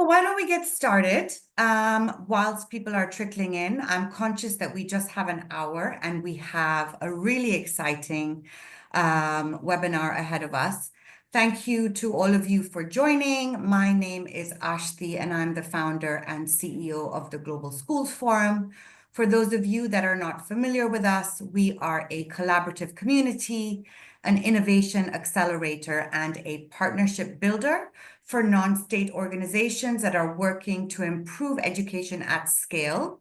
Well, why don't we get started? Whilst people are trickling in, I'm conscious that we just have an hour and we have a really exciting webinar ahead of us. Thank you to all of you for joining. My name is Ashti and I'm the founder and CEO of the Global Schools Forum. For those of you that are not familiar with us, we are a collaborative community, an innovation accelerator, and a partnership builder for non-state organizations that are working to improve education at scale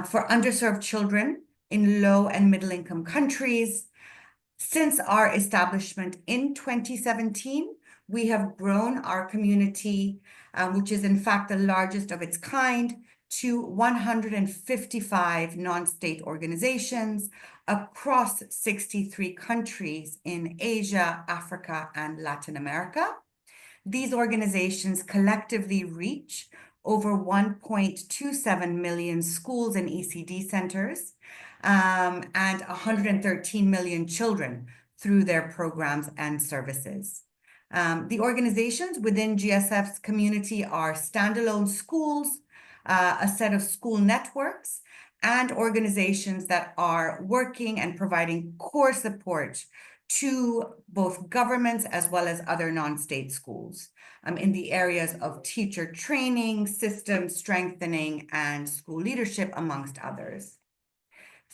for underserved children in low and middle income countries. Since our establishment in 2017, we have grown our community, which is in fact the largest of its kind, to 155 non-state organizations across 63 countries in Asia, Africa, and Latin America. These organizations collectively reach over 1.27 million schools and ECD centers and 113 million children through their programs and services. The organizations within GSF's community are standalone schools, a set of school networks, and organizations that are working and providing core support to both governments as well as other non-state schools in the areas of teacher training, system strengthening, and school leadership, amongst others.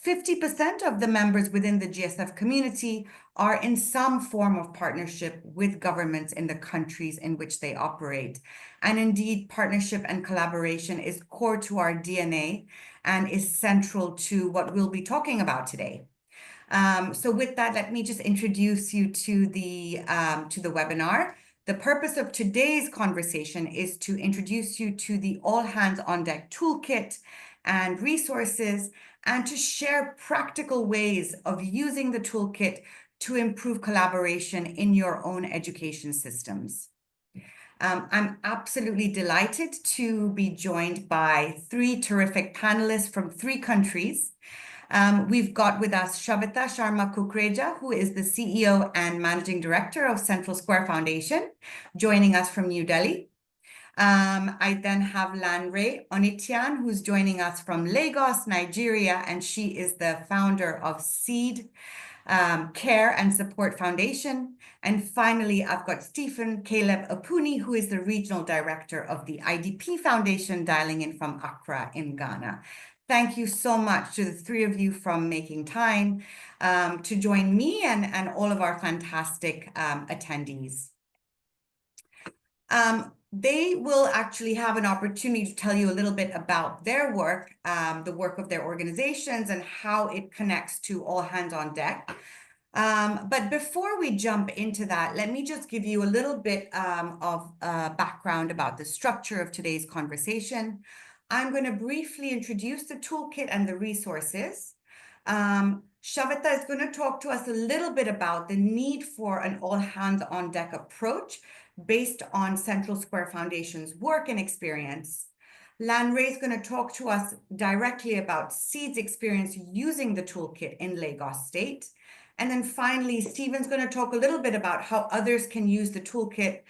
50% of the members within the GSF community are in some form of partnership with governments in the countries in which they operate. And indeed, partnership and collaboration is core to our DNA and is central to what we'll be talking about today. So with that, let me just introduce you to the webinar. The purpose of today's conversation is to introduce you to the All Hands on Deck toolkit and resources, and to share practical ways of using the toolkit to improve collaboration in your own education systems. I'm absolutely delighted to be joined by three terrific panelists from 3 countries. We've got with us Shaveta Sharma-Kukreja, who is the CEO and Managing Director of Central Square Foundation, joining us from New Delhi. I then have Lanre Oniyitan, who's joining us from Lagos, Nigeria, and she is the founder of Seed Care and Support Foundation. And finally, I've got Stephen Caleb Opuni, who is the Regional Director of the IDP Foundation, dialing in from Accra in Ghana. Thank you so much to the 3 of you from making time to join me and all of our fantastic attendees. They will actually have an opportunity to tell you a little bit about their work, the work of their organizations, and how it connects to All Hands on Deck. But before we jump into that, let me just give you a little bit of background about the structure of today's conversation. I'm going to briefly introduce the toolkit and the resources. Shaveta is going to talk to us a little bit about the need for an all hands on deck approach based on Central Square Foundation's work and experience. Lanre is going to talk to us directly about Seed's experience using the toolkit in Lagos State. And then finally, Stephen's going to talk a little bit about how others can use the toolkit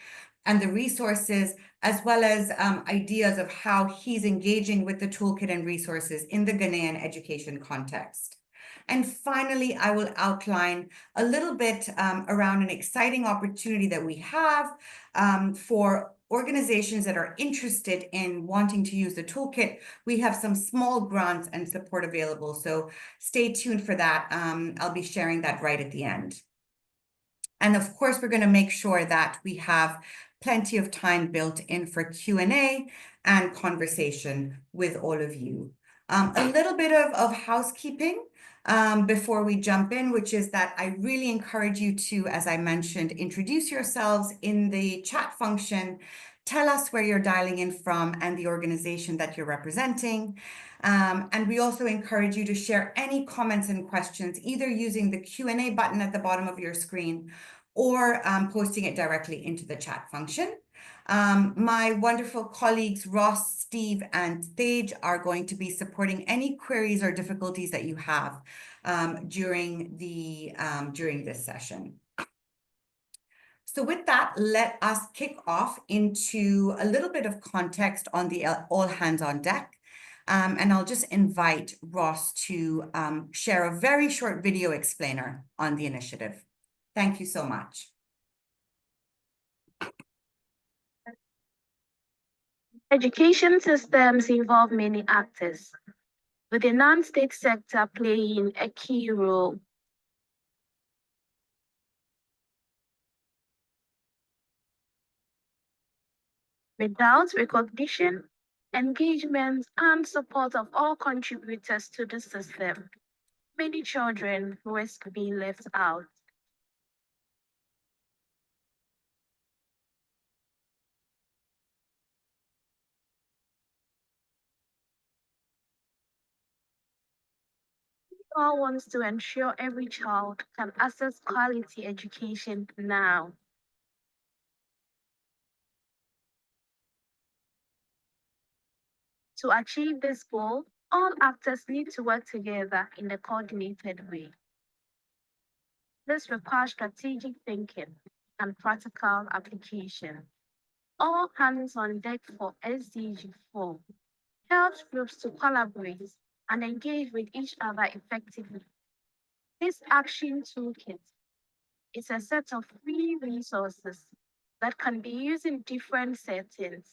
and the resources, as well as ideas of how he's engaging with the toolkit and resources in the Ghanaian education context. And finally, I will outline a little bit around an exciting opportunity that we have for organizations that are interested in wanting to use the toolkit. We have some small grants and support available, so stay tuned for that. I'll be sharing that right at the end. And of course, we're going to make sure that we have plenty of time built in for Q&A and conversation with all of you. A little bit of housekeeping before we jump in, which is that I really encourage you to, as I mentioned, introduce yourselves in the chat function. Tell us where you're dialing in from and the organization that you're representing. And we also encourage you to share any comments and questions, either using the Q&A button at the bottom of your screen or posting it directly into the chat function. My wonderful colleagues, Ross, Steve, and Tej are going to be supporting any queries or difficulties that you have during this session. So with that, let us kick off into a little bit of context on the All Hands on Deck. And I'll just invite Ross to share a very short video explainer on the initiative. Thank you so much. Education systems involve many actors, with the non-state sector playing a key role. Without recognition, engagement, and support of all contributors to the system, many children risk being left out. All wants to ensure every child can access quality education now. To achieve this goal, all actors need to work together in a coordinated way. This requires strategic thinking and practical application. All hands on deck for SDG4 helps groups to collaborate and engage with each other effectively. This action toolkit is a set of free resources that can be used in different settings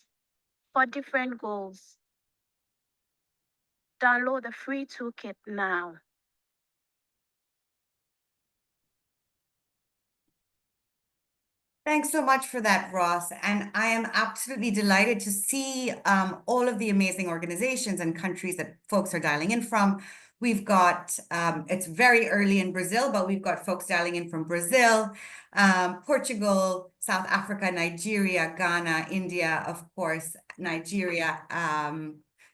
for different goals. Download the free toolkit now. Thanks so much for that, Ross. And I am absolutely delighted to see all of the amazing organizations and countries that folks are dialing in from. We've got, it's very early in Brazil, but we've got folks dialing in from Brazil, Portugal, South Africa, Nigeria, Ghana, India, of course, Nigeria,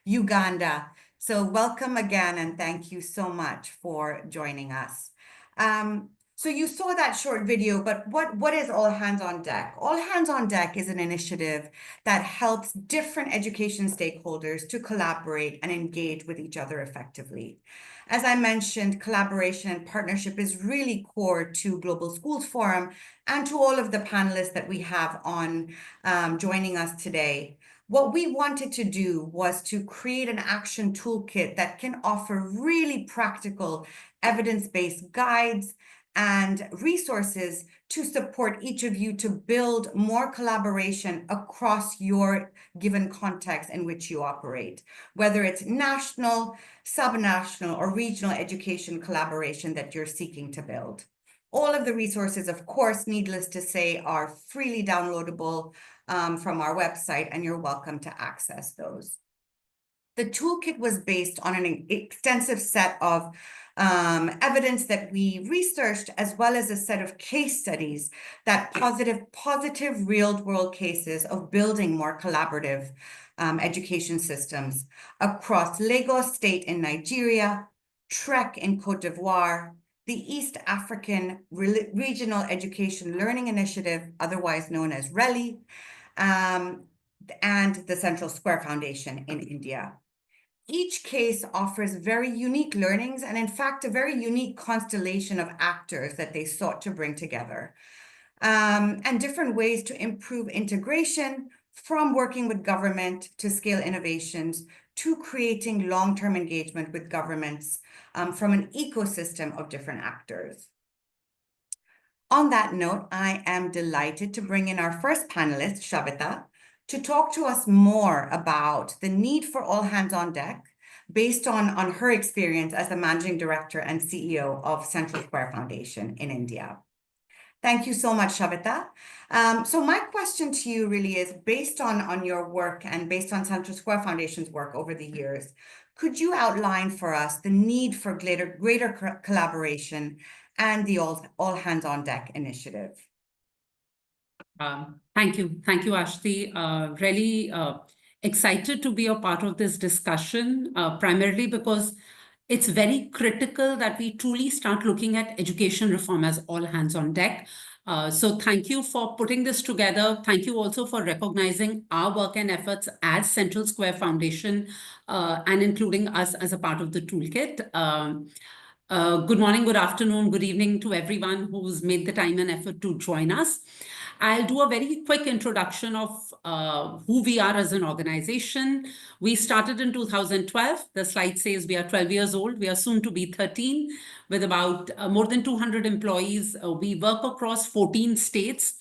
Uganda. So welcome again, and thank you so much for joining us. So you saw that short video, but what is All Hands on Deck? All Hands on Deck is an initiative that helps different education stakeholders to collaborate and engage with each other effectively. As I mentioned, collaboration and partnership is really core to Global Schools Forum and to all of the panelists that we have on joining us today. What we wanted to do was to create an action toolkit that can offer really practical evidence-based guides and resources to support each of you to build more collaboration across your given context in which you operate, whether it's national, subnational, or regional education collaboration that you're seeking to build. All of the resources, of course, needless to say, are freely downloadable from our website, and you're welcome to access those. The toolkit was based on an extensive set of evidence that we researched, as well as a set of case studies that positive real-world cases of building more collaborative education systems across Lagos State in Nigeria, Trek in Cote d'Ivoire, the East African Regional Education Learning Initiative, otherwise known as RELI, and the Central Square Foundation in India. Each case offers very unique learnings and, in fact, a very unique constellation of actors that they sought to bring together, and different ways to improve integration, from working with government to scale innovations to creating long-term engagement with governments from an ecosystem of different actors. On that note, I am delighted to bring in our first panelist, Shaveta, to talk to us more about the need for all hands on deck based on her experience as the Managing Director and CEO of Central Square Foundation in India. Thank you so much, Shaveta. So my question to you really is, based on your work and based on Central Square Foundation's work over the years, could you outline for us the need for greater collaboration and the All Hands on Deck initiative? Thank you, Ashti. Really excited to be a part of this discussion, primarily because it's very critical that we truly start looking at education reform as all hands on deck. So thank you for putting this together. Thank you also for recognizing our work and efforts as Central Square Foundation and including us as a part of the toolkit. Good morning, good afternoon, good evening to everyone who's made the time and effort to join us. I'll do a very quick introduction of who we are as an organization. We started in 2012. The slide says we are 12 years old. We are soon to be 13 with about more than 200 employees. We work across 14 states.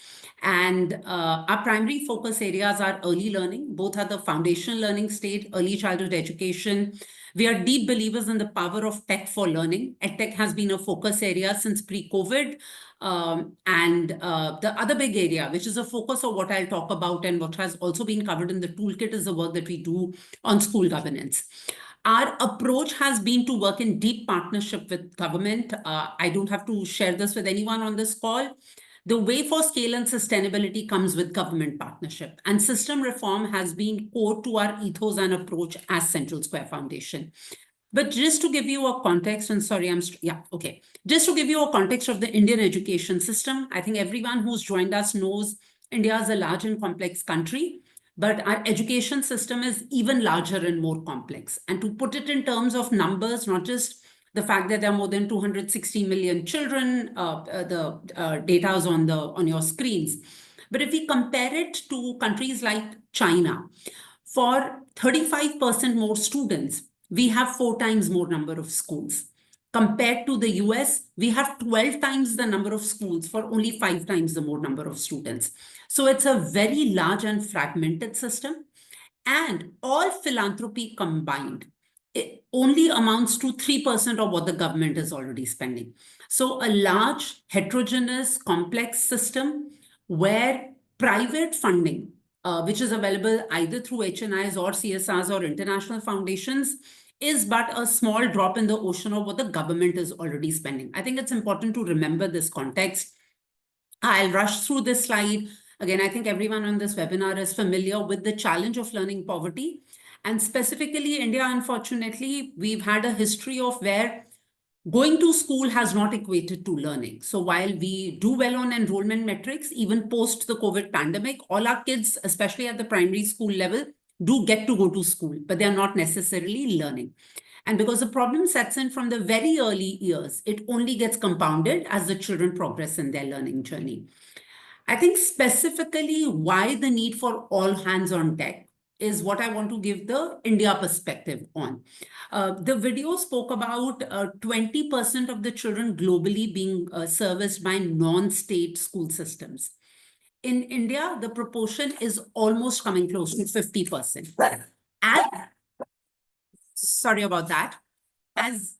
And our primary focus areas are early learning, both at the foundational learning stage, early childhood education. We are deep believers in the power of tech for learning. EdTech has been a focus area since pre-COVID. The other big area, which is a focus of what I'll talk about and what has also been covered in the toolkit, is the work that we do on school governance. Our approach has been to work in deep partnership with government. I don't have to share this with anyone on this call. The way for scale and sustainability comes with government partnership, and system reform has been core to our ethos and approach as Central Square Foundation. But just to give you a context, and sorry, just to give you a context of the Indian education system, I think everyone who's joined us knows India is a large and complex country, but our education system is even larger and more complex. And to put it in terms of numbers, not just the fact that there are more than 260 million children, the data is on your screens. But if we compare it to countries like China, for 35% more students, we have 4 times more number of schools. Compared to the US, we have 12 times the number of schools for only 5 times the more number of students. So it's a very large and fragmented system. And all philanthropy combined, it only amounts to 3% of what the government is already spending. So a large, heterogeneous, complex system where private funding, which is available either through HNIs or CSRs or international foundations, is but a small drop in the ocean of what the government is already spending. I think it's important to remember this context. I'll rush through this slide. Again, I think everyone on this webinar is familiar with the challenge of learning poverty. And specifically, India, unfortunately, we've had a history of where going to school has not equated to learning. So while we do well on enrollment metrics, even post the COVID pandemic, all our kids, especially at the primary school level, do get to go to school, but they're not necessarily learning. And because the problem sets in from the very early years, it only gets compounded as the children progress in their learning journey. I think specifically why the need for all hands on deck is what I want to give the India perspective on. The video spoke about 20% of the children globally being serviced by non-state school systems. In India, the proportion is almost coming close to 50%. And, sorry about that. As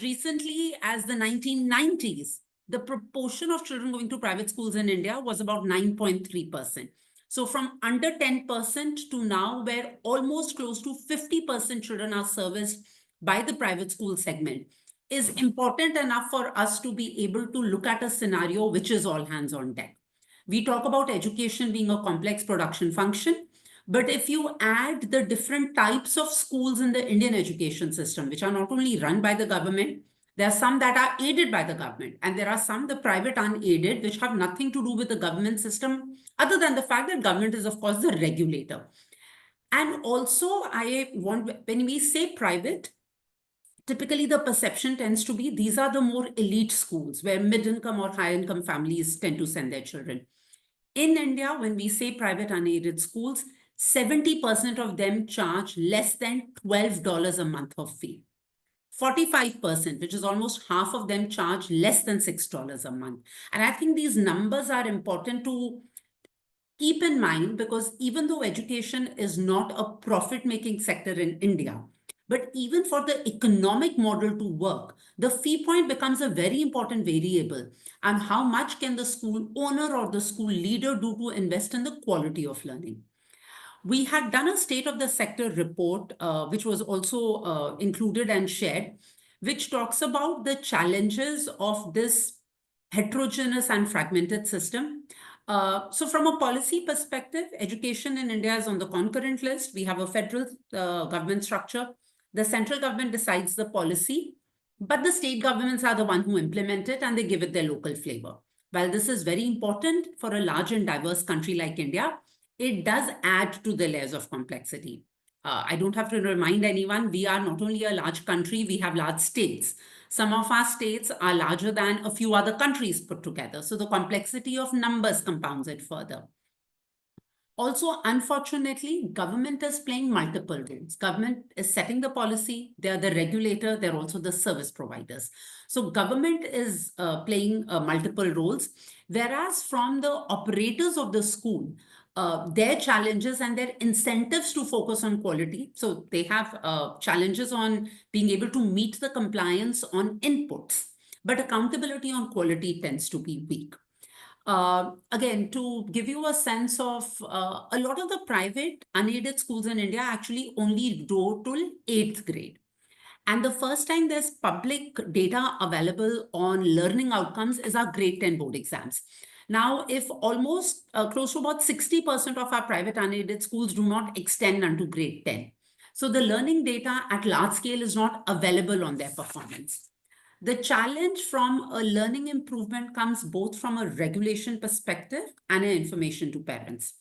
recently as the 1990s, the proportion of children going to private schools in India was about 9.3%. So from under 10% to now, where almost close to 50% children are serviced by the private school segment, is important enough for us to be able to look at a scenario which is all hands on deck. We talk about education being a complex production function, but if you add the different types of schools in the Indian education system, which are not only run by the government, there are some that are aided by the government, and there are some, the private unaided, which have nothing to do with the government system, other than the fact that government is, of course, the regulator. And also, when we say private, typically the perception tends to be these are the more elite schools where mid-income or high-income families tend to send their children. In India, when we say private unaided schools, 70% of them charge less than $12 a month of fee. 45%, which is almost half of them, charge less than $6 a month. And I think these numbers are important to keep in mind, because even though education is not a profit-making sector in India, but even for the economic model to work, the fee point becomes a very important variable. And how much can the school owner or the school leader do to invest in the quality of learning? We had done a state of the sector report, which was also included and shared, which talks about the challenges of this heterogeneous and fragmented system. So from a policy perspective, education in India is on the concurrent list. We have a federal government structure. The central government decides the policy, but the state governments are the ones who implement it, and they give it their local flavor. While this is very important for a large and diverse country like India, it does add to the layers of complexity. I don't have to remind anyone, we are not only a large country, we have large states. Some of our states are larger than a few other countries put together. So the complexity of numbers compounds it further. Also, unfortunately, government is playing multiple roles. Government is setting the policy. They are the regulator. They're also the service providers. So government is playing multiple roles, whereas from the operators of the school, their challenges and their incentives to focus on quality. So they have challenges on being able to meet the compliance on inputs, but accountability on quality tends to be weak. Again, to give you a sense of a lot of the private unaided schools in India actually only go till 8th grade. And the first time there's public data available on learning outcomes is our grade 10 board exams. Now, if almost close to about 60% of our private unaided schools do not extend unto grade 10. So the learning data at large scale is not available on their performance. The challenge from a learning improvement comes both from a regulation perspective and an information to parents.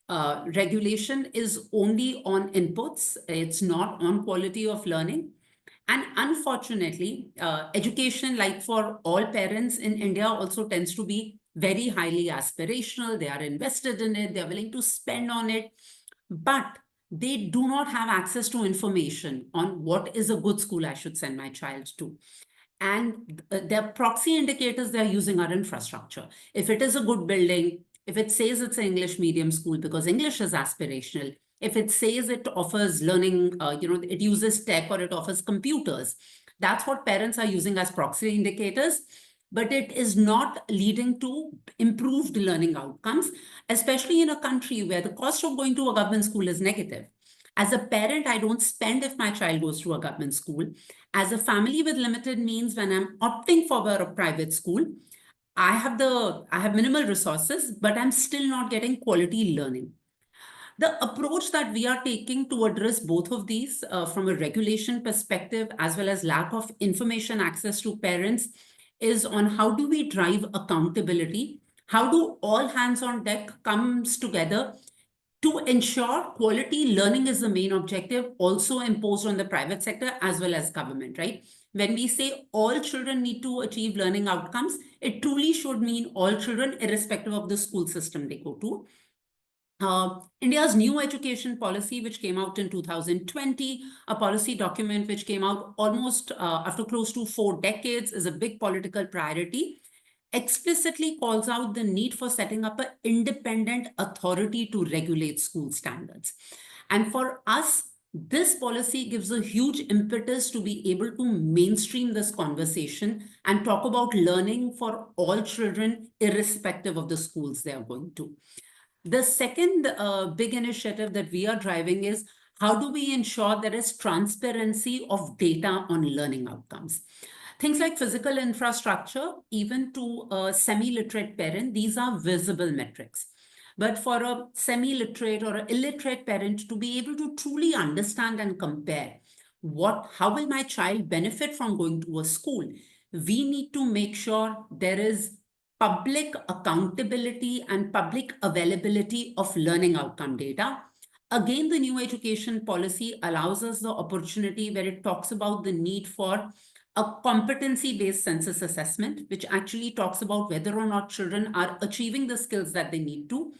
Regulation is only on inputs. It's not on quality of learning. And unfortunately, education, like for all parents in India, also tends to be very highly aspirational. They are invested in it. They're willing to spend on it. But they do not have access to information on what is a good school I should send my child to. And their proxy indicators they're using are infrastructure. If it is a good building, if it says it's an English medium school because English is aspirational, if it says it offers learning, it uses tech or it offers computers, that's what parents are using as proxy indicators. But it is not leading to improved learning outcomes, especially in a country where the cost of going to a government school is negative. As a parent, I don't spend if my child goes to a government school. As a family with limited means, when I'm opting for a private school, I have minimal resources, but I'm still not getting quality learning. The approach that we are taking to address both of these from a regulation perspective, as well as lack of information access to parents, is on how do we drive accountability? How do all hands on deck comes together to ensure quality learning is the main objective, also imposed on the private sector as well as government, right? When we say all children need to achieve learning outcomes, it truly should mean all children, irrespective of the school system they go to. India's new education policy, which came out in 2020, a policy document which came out almost after close to 4 decades, is a big political priority, explicitly calls out the need for setting up an independent authority to regulate school standards. And for us, this policy gives a huge impetus to be able to mainstream this conversation and talk about learning for all children, irrespective of the schools they are going to. The second big initiative that we are driving is how do we ensure there is transparency of data on learning outcomes? Things like physical infrastructure, even to a semi-literate parent, these are visible metrics. But for a semi-literate or an illiterate parent to be able to truly understand and compare how will my child benefit from going to a school, we need to make sure there is public accountability and public availability of learning outcome data. Again, the new education policy allows us the opportunity where it talks about the need for a competency-based census assessment, which actually talks about whether or not children are achieving the skills that they need to.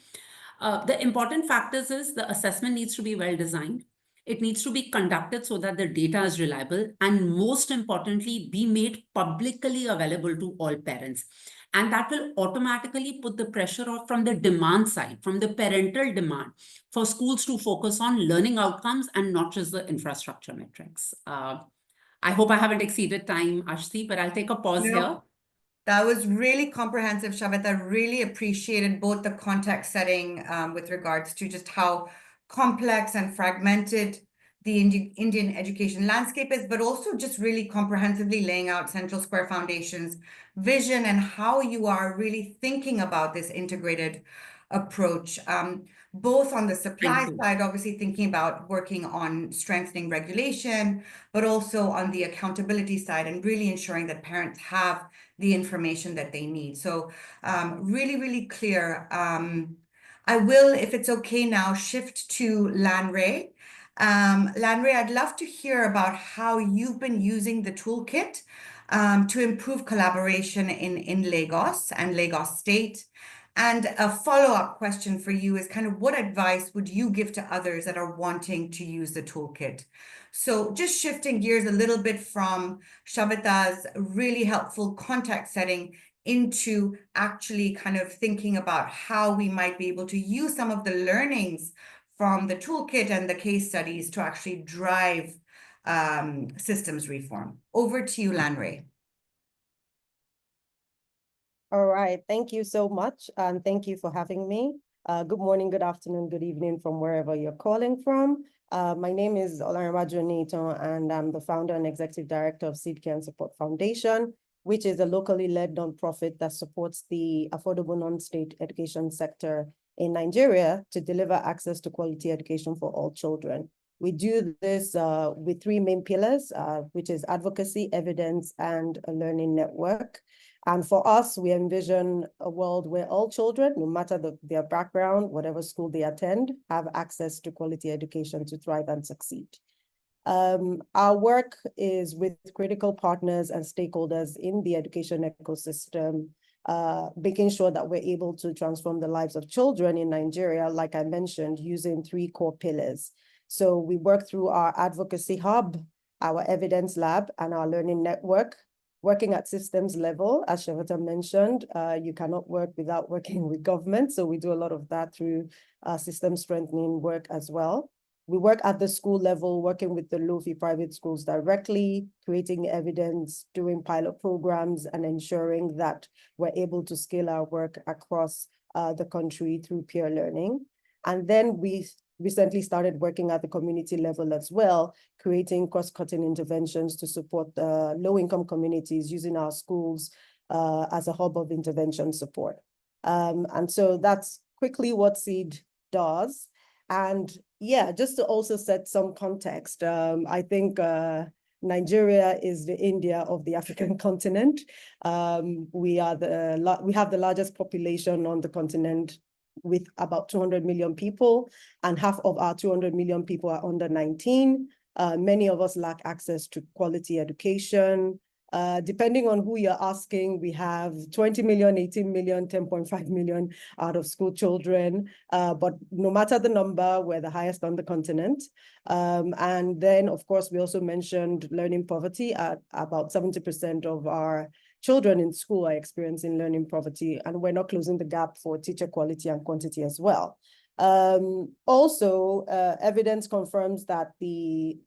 The important factors is the assessment needs to be well designed. It needs to be conducted so that the data is reliable, and most importantly, be made publicly available to all parents. And that will automatically put the pressure off from the demand side, from the parental demand, for schools to focus on learning outcomes and not just the infrastructure metrics. I hope I haven't exceeded time, Ashti, but I'll take a pause here. That was really comprehensive, Shaveta. Really appreciated both the context setting with regards to just how complex and fragmented the Indian education landscape is, but also just really comprehensively laying out Central Square Foundation's vision and how you are really thinking about this integrated approach, both on the supply side, obviously thinking about working on strengthening regulation, but also on the accountability side and really ensuring that parents have the information that they need. So really, really clear. I will, if it's okay now, shift to Lanre. Lanre, I'd love to hear about how you've been using the toolkit to improve collaboration in Lagos and Lagos State. And a follow-up question for you is kind of what advice would you give to others that are wanting to use the toolkit? So just shifting gears a little bit from Shaveta's really helpful context setting into actually kind of thinking about how we might be able to use some of the learnings from the toolkit and the case studies to actually drive systems reform. Over to you, Lanre. All right, thank you so much, and thank you for having me. Good morning, good afternoon, good evening from wherever you're calling from. My name is Lanre Oniyitan, and I'm the founder and executive director of Seed Care and Support Foundation, which is a locally led nonprofit that supports the affordable non-state education sector in Nigeria to deliver access to quality education for all children. We do this with three main pillars, which is advocacy, evidence, and a learning network. And for us, we envision a world where all children, no matter their background, whatever school they attend, have access to quality education to thrive and succeed. Our work is with critical partners and stakeholders in the education ecosystem, making sure that we're able to transform the lives of children in Nigeria, like I mentioned, using three core pillars. So we work through our advocacy hub, our evidence lab, and our learning network. Working at systems level, as Shaveta mentioned, you cannot work without working with government. So we do a lot of that through system strengthening work as well. We work at the school level, working with the low-fee private schools directly, creating evidence, doing pilot programs, and ensuring that we're able to scale our work across the country through peer learning. And then we recently started working at the community level as well, creating cross-cutting interventions to support the low-income communities using our schools as a hub of intervention support. And so that's quickly what Seed does. And yeah, just to also set some context, I think Nigeria is the India of the African continent. We have the largest population on the continent, with about 200 million people, and half of our 200 million people are under 19. Many of us lack access to quality education. Depending on who you're asking, we have 20 million, 18 million, 10.5 million out of school children. But no matter the number, we're the highest on the continent. And then, of course, we also mentioned learning poverty. At about 70% of our children in school are experiencing learning poverty, and we're not closing the gap for teacher quality and quantity as well. Also, evidence confirms that the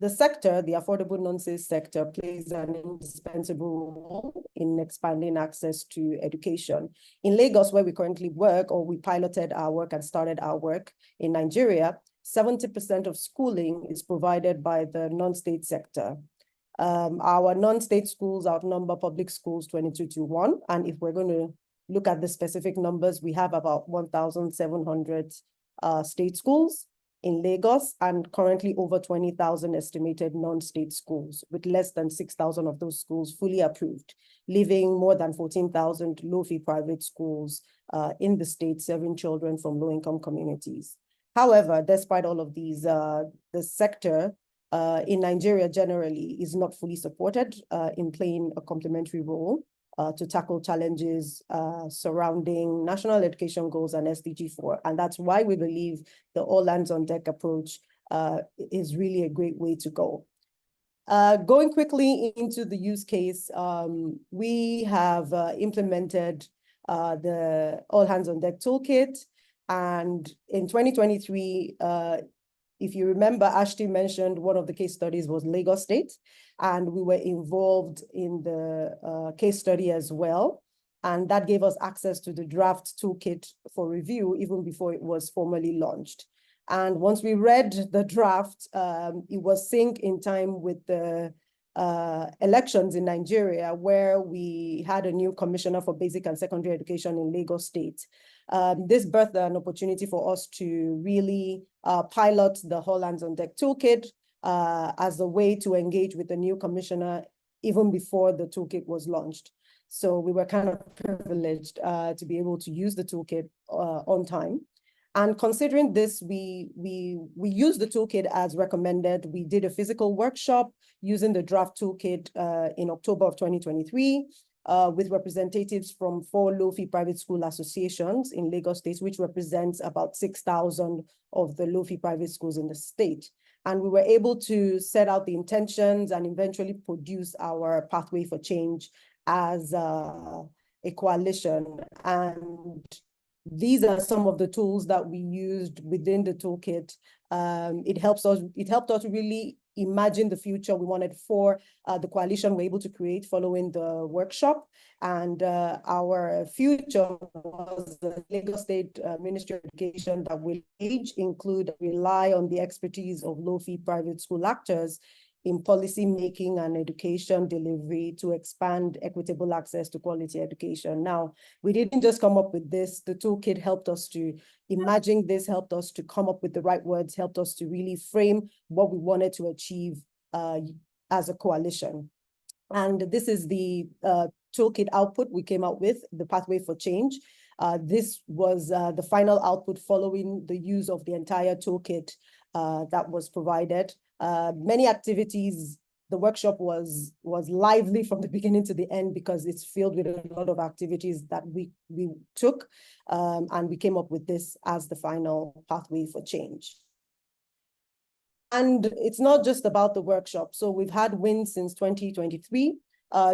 sector, the affordable non-state sector, plays an indispensable role in expanding access to education. In Lagos, where we currently work, or we piloted our work and started our work in Nigeria, 70% of schooling is provided by the non-state sector. Our non-state schools outnumber public schools 22-1. And if we're going to look at the specific numbers, we have about 1,700 state schools in Lagos, and currently over 20,000 estimated non-state schools, with less than 6,000 of those schools fully approved, leaving more than 14,000 low-fee private schools in the state serving children from low-income communities. However, despite all of these, the sector in Nigeria generally is not fully supported in playing a complementary role to tackle challenges surrounding national education goals and SDG4. And that's why we believe the all hands on deck approach is really a great way to go. Going quickly into the use case, we have implemented the all hands on deck toolkit. And in 2023, if you remember, Ashti mentioned one of the case studies was Lagos State, and we were involved in the case study as well. And that gave us access to the draft toolkit for review even before it was formally launched. And once we read the draft, it was synced in time with the elections in Nigeria, where we had a new commissioner for basic and secondary education in Lagos State. This birthed an opportunity for us to really pilot the All Hands on Deck toolkit as a way to engage with the new commissioner even before the toolkit was launched. So we were kind of privileged to be able to use the toolkit on time. And considering this, we used the toolkit as recommended. We did a physical workshop using the draft toolkit in October of 2023 with representatives from 4 low-fee private school associations in Lagos State, which represents about 6,000 of the low-fee private schools in the state. And we were able to set out the intentions and eventually produce our pathway for change as a coalition. And these are some of the tools that we used within the toolkit. It helped us really imagine the future we wanted for the coalition we're able to create following the workshop. And our future was the Lagos State Ministry of Education that will rely on the expertise of low-fee private school actors in policy making and education delivery to expand equitable access to quality education. Now, we didn't just come up with this. The toolkit helped us to imagine this, helped us to come up with the right words, helped us to really frame what we wanted to achieve as a coalition. And this is the toolkit output we came out with, the pathway for change. This was the final output following the use of the entire toolkit that was provided. Many activities, the workshop was lively from the beginning to the end because it's filled with a lot of activities that we took, and we came up with this as the final pathway for change. And it's not just about the workshop. So we've had wins since 2023.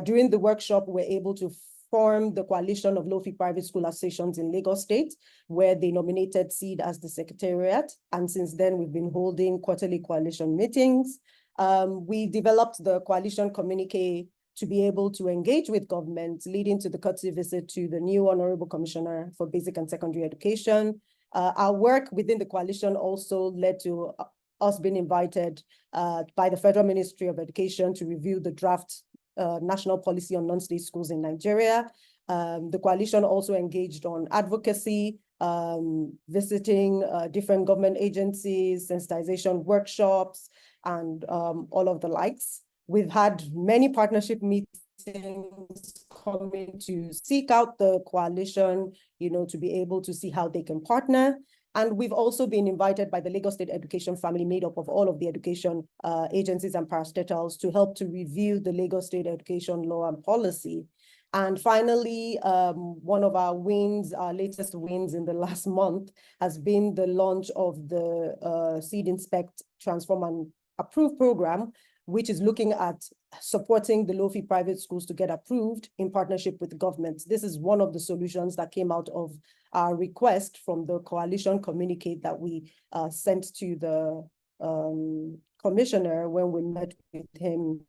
During the workshop, we're able to form the Coalition of Low-Fee Private School Associations in Lagos State, where they nominated SEED as the secretariat. And since then, we've been holding quarterly coalition meetings. We developed the coalition communique to be able to engage with government, leading to the courtesy visit to the new Honorable Commissioner for Basic and Secondary Education. Our work within the coalition also led to us being invited by the Federal Ministry of Education to review the draft national policy on non-state schools in Nigeria. The coalition also engaged on advocacy, visiting different government agencies, sensitization workshops, and all of the likes. We've had many partnership meetings coming to seek out the coalition, to be able to see how they can partner. And we've also been invited by the Lagos State Education family, made up of all of the education agencies and parastatals, to help to review the Lagos State education law and policy. And finally, one of our wins, our latest wins in the last month, has been the launch of the SEED Inspect, Transform and Approve program, which is looking at supporting the low-fee private schools to get approved in partnership with the government. This is one of the solutions that came out of our request from the coalition communique that we sent to the commissioner when we met with him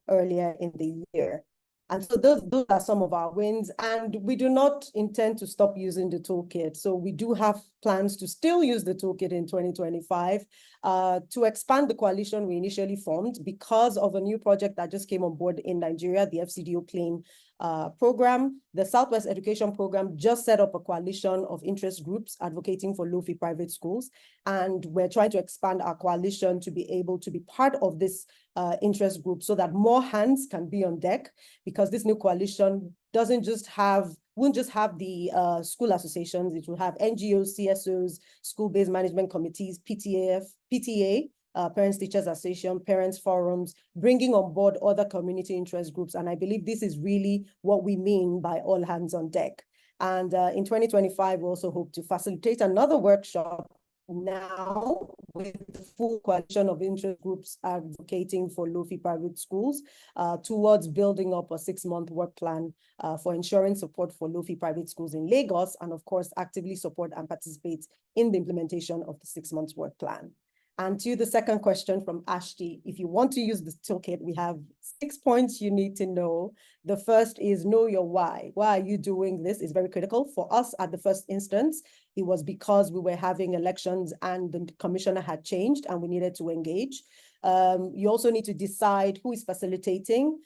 earlier in the year. And so those are some of our wins, and we do not intend to stop using the toolkit. So we do have plans to still use the toolkit in 2025 to expand the coalition we initially formed because of a new project that just came on board in Nigeria, the FCDO Clean program. The Southwest Education Program just set up a coalition of interest groups advocating for low-fee private schools. And we're trying to expand our coalition to be able to be part of this interest group so that more hands can be on deck, because this new coalition won't just have the school associations. It will have NGOs, CSOs, school-based management committees, PTA, Parents Teachers Association, parents forums, bringing on board other community interest groups. And I believe this is really what we mean by all hands on deck. And in 2025, we also hope to facilitate another workshop now with the full coalition of interest groups advocating for low-fee private schools towards building up a 6-month work plan for ensuring support for low-fee private schools in Lagos, and of course, actively support and participate in the implementation of the 6-month work plan. And to the second question from Ashti, if you want to use the toolkit, we have 6 points you need to know. The first is know your why. Why are you doing this? Is very critical. For us at the first instance, it was because we were having elections and the commissioner had changed and we needed to engage. You also need to decide who is facilitating,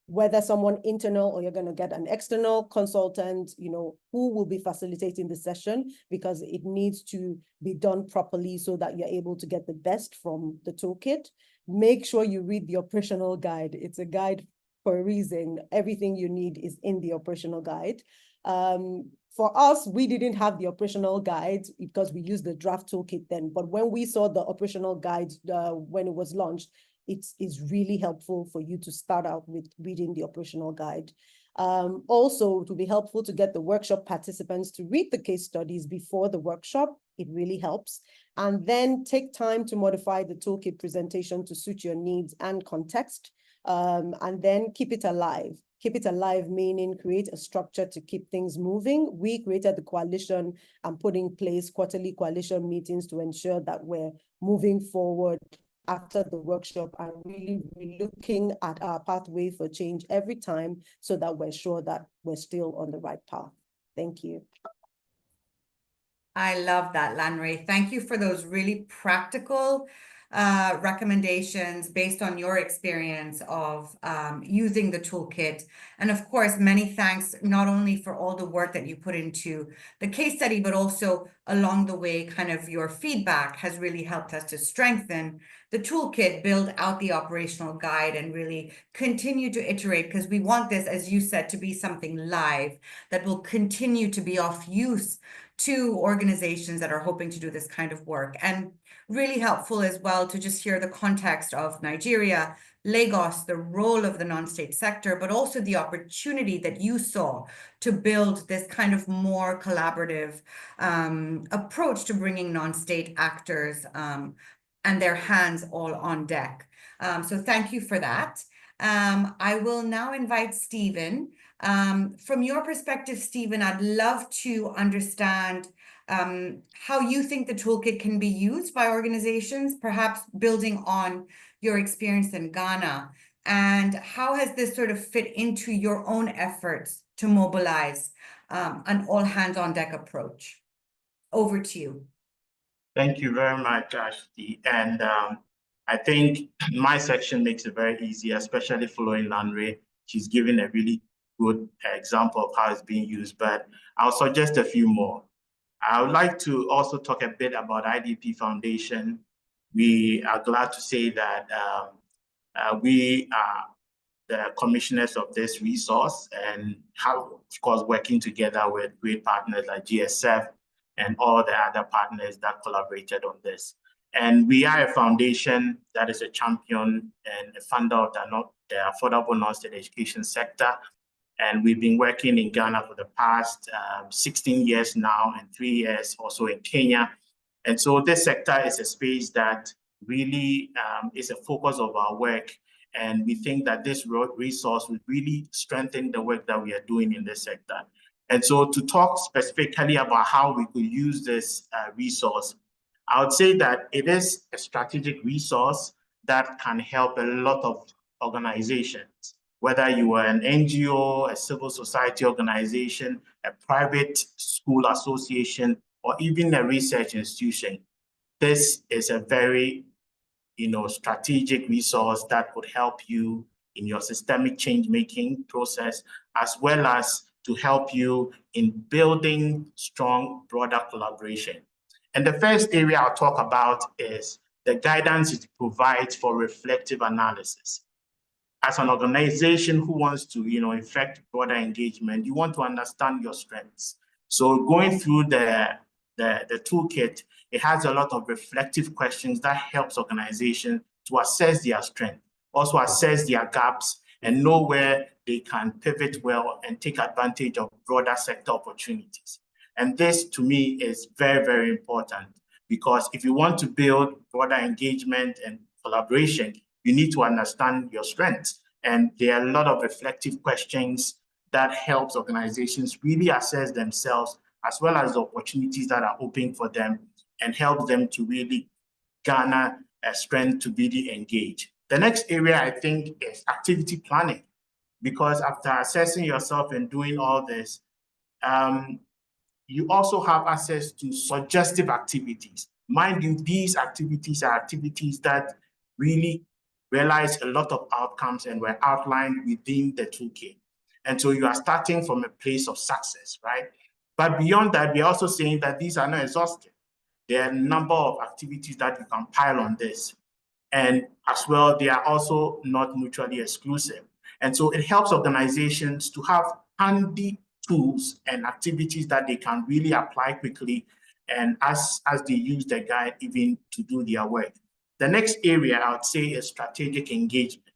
whether someone internal or you're going to get an external consultant, who will be facilitating the session, because it needs to be done properly so that you're able to get the best from the toolkit. Make sure you read the operational guide. It's a guide for a reason. Everything you need is in the operational guide. for us, we didn't have the operational guide because we used the draft toolkit then. But when we saw the operational guide when it was launched, it is really helpful for you to start out with reading the operational guide. Also, it will be helpful to get the workshop participants to read the case studies before the workshop. It really helps. And then take time to modify the toolkit presentation to suit your needs and context. And then keep it alive. Keep it alive, meaning create a structure to keep things moving. We created the coalition and put in place quarterly coalition meetings to ensure that we're moving forward after the workshop and really looking at our pathway for change every time so that we're sure that we're still on the right path. Thank you. I love that, Lanre. Thank you for those really practical recommendations based on your experience of using the toolkit. And of course, many thanks not only for all the work that you put into the case study, but also along the way, kind of your feedback has really helped us to strengthen the toolkit, build out the operational guide, and really continue to iterate, because we want this, as you said, to be something live that will continue to be of use to organizations that are hoping to do this kind of work. And really helpful as well to just hear the context of Nigeria, Lagos, the role of the non-state sector, but also the opportunity that you saw to build this kind of more collaborative approach to bringing non-state actors and their hands all on deck. So thank you for that. I will now invite Stephen. From your perspective, Stephen, I'd love to understand how you think the toolkit can be used by organizations, perhaps building on your experience in Ghana, and how has this sort of fit into your own efforts to mobilize an all-hands-on-deck approach? Over to you. Thank you very much, Ashley. And I think my section makes it very easy, especially following Lanre. She's given a really good example of how it's being used, but I'll suggest a few more. I would like to also talk a bit about IDP Foundation. We are glad to say that we are the commissioners of this resource and have, of course, working together with great partners like GSF and all the other partners that collaborated on this. And we are a foundation that is a champion and a funder of the affordable non-state education sector. And we've been working in Ghana for the past 16 years now, and 3 years also in Kenya. And so this sector is a space that really is a focus of our work. And we think that this resource would really strengthen the work that we are doing in this sector. And so to talk specifically about how we could use this resource, I would say that it is a strategic resource that can help a lot of organizations, whether you are an NGO, a civil society organization, a private school association, or even a research institution. This is a very strategic resource that could help you in your systemic change-making process, as well as to help you in building strong, broader collaboration. And the first area I'll talk about is the guidance it provides for reflective analysis. As an organization who wants to, effect broader engagement, you want to understand your strengths. So going through the toolkit, it has a lot of reflective questions that helps organizations to assess their strength, also assess their gaps, and know where they can pivot well and take advantage of broader sector opportunities. And this, to me, is very, very important, because if you want to build broader engagement and collaboration, you need to understand your strengths. And there are a lot of reflective questions that helps organizations really assess themselves, as well as the opportunities that are open for them, and help them to really garner a strength to really engage. The next area, I think, is activity planning, because after assessing yourself and doing all this, you also have access to suggestive activities. Mind you, these activities are activities that really realize a lot of outcomes and were outlined within the toolkit. And so you are starting from a place of success, right? But beyond that, we're also saying that these are not exhaustive. There are a number of activities that you can pile on this. And as well, they are also not mutually exclusive. And so it helps organizations to have handy tools and activities that they can really apply quickly and as they use the guide even to do their work. The next area I would say is strategic engagement.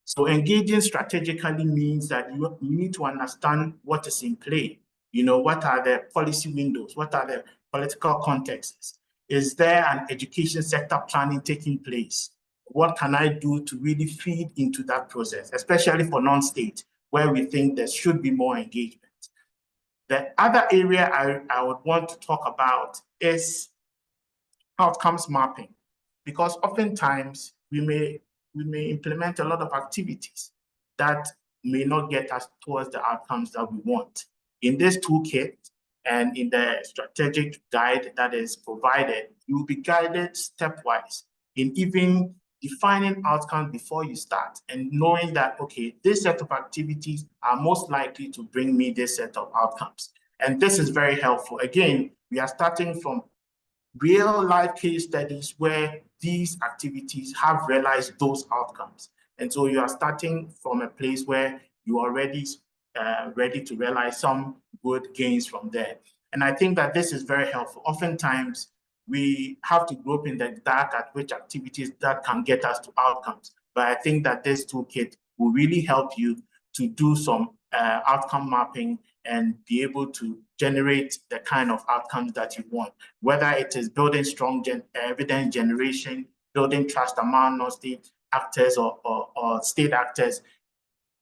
So engaging strategically means that you need to understand what is in play. You know, what are the policy windows? What are the political contexts? Is there an education sector planning taking place? What can I do to really feed into that process, especially for non-state, where we think there should be more engagement? The other area I would want to talk about is outcomes mapping, because oftentimes we may implement a lot of activities that may not get us towards the outcomes that we want. In this toolkit and in the strategic guide that is provided, you will be guided stepwise in even defining outcomes before you start and knowing that, okay, this set of activities are most likely to bring me this set of outcomes. And this is very helpful. Again, we are starting from real life case studies where these activities have realized those outcomes. And so you are starting from a place where you are already ready to realize some good gains from there. And I think that this is very helpful. Oftentimes, we have to grope in the dark at which activities that can get us to outcomes. But I think that this toolkit will really help you to do some outcome mapping and be able to generate the kind of outcomes that you want, whether it is building strong evidence generation, building trust among non-state actors or state actors.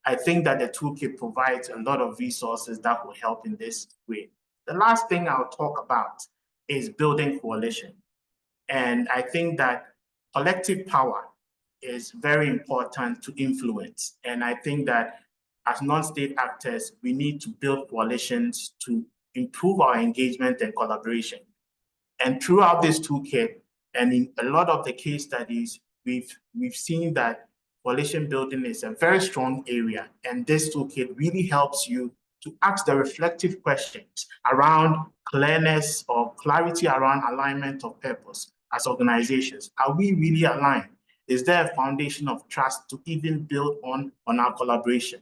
I think that the toolkit provides a lot of resources that will help in this way. The last thing I'll talk about is building coalition. And I think that collective power is very important to influence. And I think that as non-state actors, we need to build coalitions to improve our engagement and collaboration. And throughout this toolkit, and in a lot of the case studies, we've seen that coalition building is a very strong area. And this toolkit really helps you to ask the reflective questions around clearness or clarity around alignment of purpose as organizations. Are we really aligned? Is there a foundation of trust to even build on our collaboration?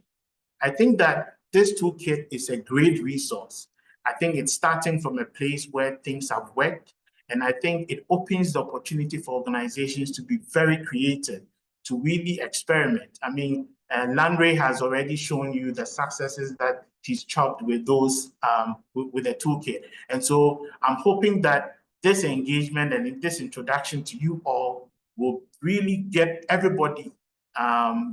I think that this toolkit is a great resource. I think it's starting from a place where things have worked, and I think it opens the opportunity for organizations to be very creative, to really experiment. I mean, Lanre has already shown you the successes that he's chopped with those, with the toolkit. And so I'm hoping that this engagement and this introduction to you all will really get everybody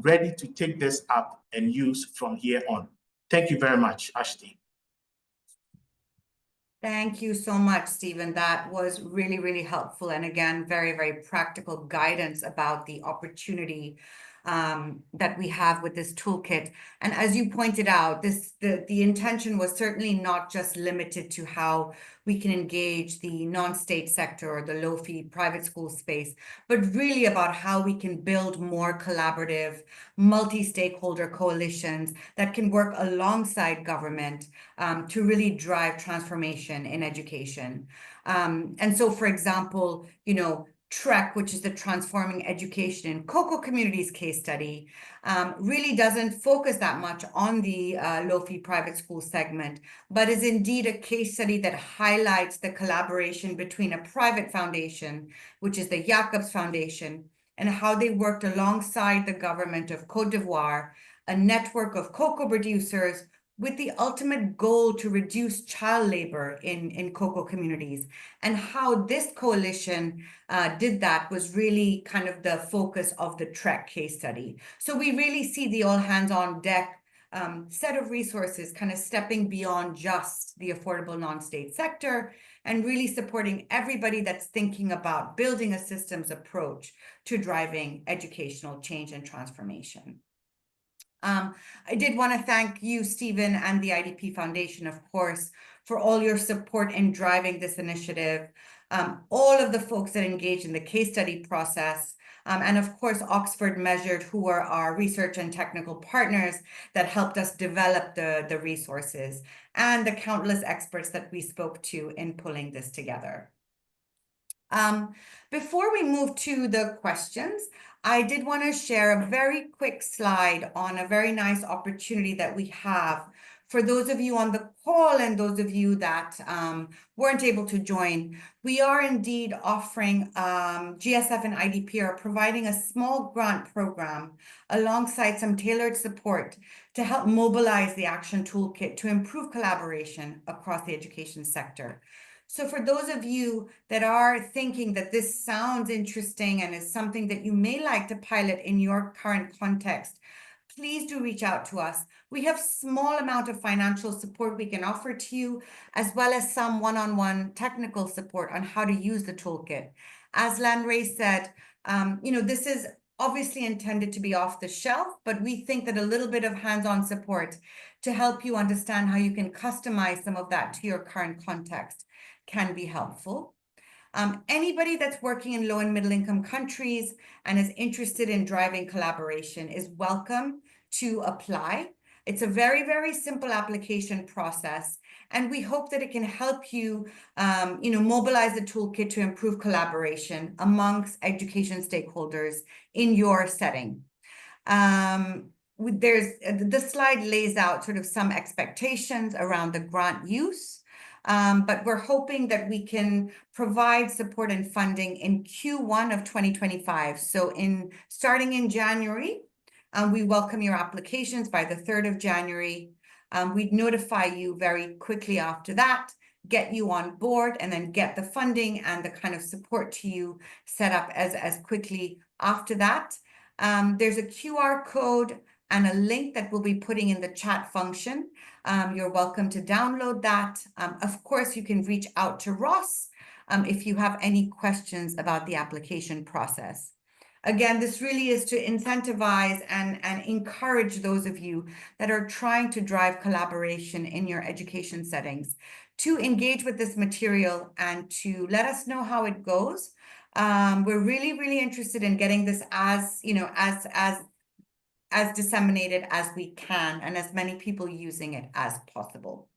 ready to take this up and use from here on. Thank you very much, Ashti. Thank you so much, Stephen. That was really, really helpful. And again, very, very practical guidance about the opportunity that we have with this toolkit. And as you pointed out, the intention was certainly not just limited to how we can engage the non-state sector or the low-fee private school space, but really about how we can build more collaborative, multi-stakeholder coalitions that can work alongside government to really drive transformation in education. And so, for example, you know, TREC, which is the Transforming Education in Cocoa Communities case study, really doesn't focus that much on the low-fee private school segment, but is indeed a case study that highlights the collaboration between a private foundation, which is the Jacobs Foundation, and how they worked alongside the government of Côte d'Ivoire, a network of cocoa producers with the ultimate goal to reduce child labor in cocoa communities. And how this coalition did that was really kind of the focus of the TREC case study. So we really see the all hands on deck set of resources kind of stepping beyond just the affordable non-state sector and really supporting everybody that's thinking about building a systems approach to driving educational change and transformation. I did want to thank you, Stephen, and the IDP Foundation, of course, for all your support in driving this initiative, all of the folks that engaged in the case study process, and of course, Oxford Measured, who are our research and technical partners that helped us develop the resources, and the countless experts that we spoke to in pulling this together. Before we move to the questions, I did want to share a very quick slide on a very nice opportunity that we have For those of you on the call and those of you that weren't able to join, we are indeed offering, GSF and IDP are providing a small grant program alongside some tailored support to help mobilize the action toolkit to improve collaboration across the education sector. So for those of you that are thinking that this sounds interesting and is something that you may like to pilot in your current context, please do reach out to us. We have small amount of financial support we can offer to you, as well as some one-on-one technical support on how to use the toolkit. As Lanre said, this is obviously intended to be off the shelf, but we think that a little bit of hands-on support to help you understand how you can customize some of that to your current context can be helpful. Anybody that's working in low and middle income countries and is interested in driving collaboration is welcome to apply. It's a very, very simple application process, and we hope that it can help you, mobilize the toolkit to improve collaboration amongst education stakeholders in your setting. This slide lays out sort of some expectations around the grant use. But we're hoping that we can provide support and funding in Q1 of 2025. So starting in January, we welcome your applications by the 3rd of January. We'd notify you very quickly after that, get you on board, and then get the funding and the kind of support to you set up as quickly after that. There's a QR code and a link that we'll be putting in the chat function. You're welcome to download that. Of course, you can reach out to Ross if you have any questions about the application process. Again, this really is to incentivize and encourage those of you that are trying to drive collaboration in your education settings to engage with this material and to let us know how it goes. We're really, really interested in getting this as disseminated as we can and as many people using it as possible.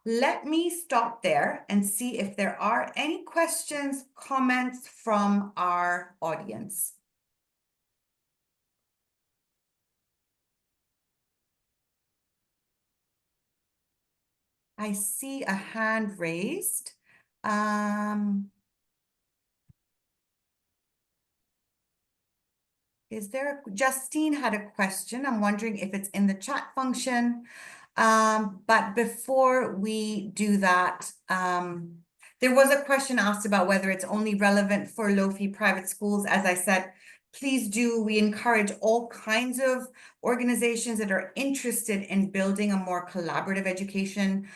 Let me stop there and see if there are any questions, comments from our audience. I see a hand raised. Justine had a question. I'm wondering if it's in the chat function. But before we do that, there was a question asked about whether it's only relevant for low-fee private schools. As I said, please do. We encourage all kinds of organizations that are interested in building a more collaborative education